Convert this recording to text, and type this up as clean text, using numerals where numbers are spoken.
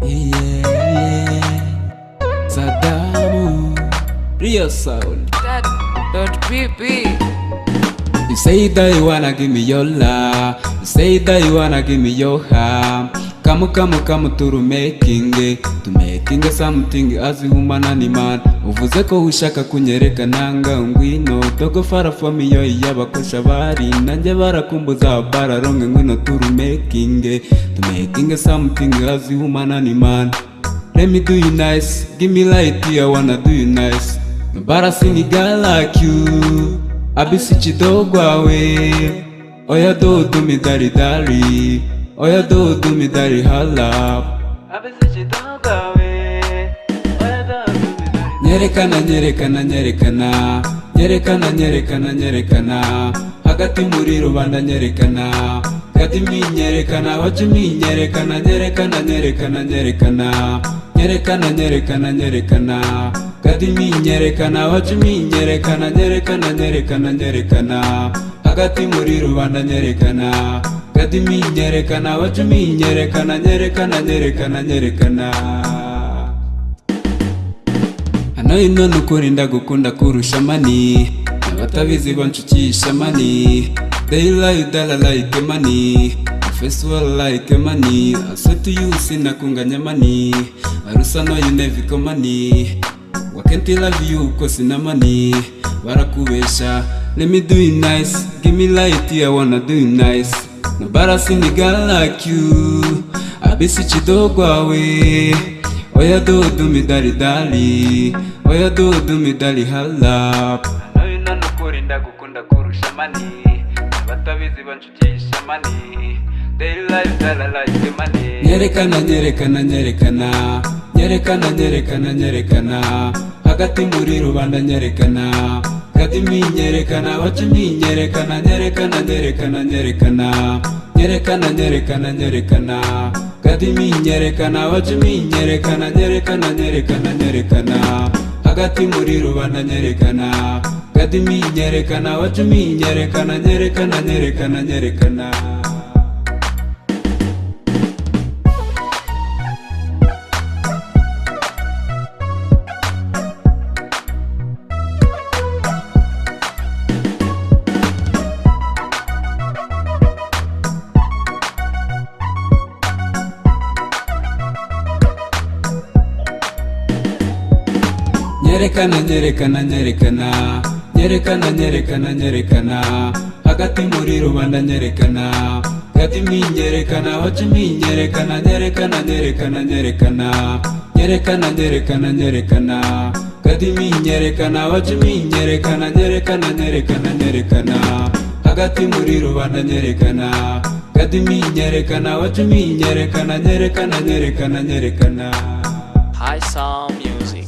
Yeah, Sadam, real soul. That don't be. You say that you wanna give me your love. You say that you wanna give me your heart. Come to making something as a human animal. Uvuze ko ushaka kunyerekana nga ngwino dogo fara from yo y'abakosha bari nanjye barakumbuza bararonge ngwino to making something as a human animal. Let me do you nice, give me light, I wanna do you nice. Nobody see a girl like you. Abisi dogo awe. Oya do me dari dari. Oya do me dari halap. Abisi dogo awe. Oya do me dari. Nyerekana. Hagati muri rubanda nyerekana. Gati mi nyerekana, wachi mi nyerekana. Gati mi nyerekana, wachi mi nyerekana. Hagati muri rubanda nyerekana. Gati mi nyerekana, wachi mi nyerekana. Hano ino nukuri ndagukunda kurusha mani. Abatabizi banshukisha mani. They like that I like money. First of all like money. I said to you sinakunganya money. Arusa no you never come money. Why can't I love you cause na money? Barakubesha. Let me do it nice. Give me light, I wanna do it nice. Nobody seen a girl like you. Abisi chidogo awe. Oya do me dari dari. Oya do me dari halap. I know you know nukuri ndagukunda kurusha mani. Batabizi banshukisha mani. They like that I like money. Nyerekana. Hagati muri rubanda nyerekana. Gati mi nyerekana, wachi mi nyerekana. Gati mi nyerekana, wachi mi nyerekana. Hagati muri rubanda nyerekana. Gati mi nyerekana, wachi mi nyerekana. Nyerekana. Hagati muri rubanda nyerekana. Gati mi nyerekana, wachi mi nyerekana. Gati mi nyerekana, wachi mi nyerekana. Hagati muri rubanda nyerekana. Gati mi nyerekana, wachi mi nyerekana. High Sound Music.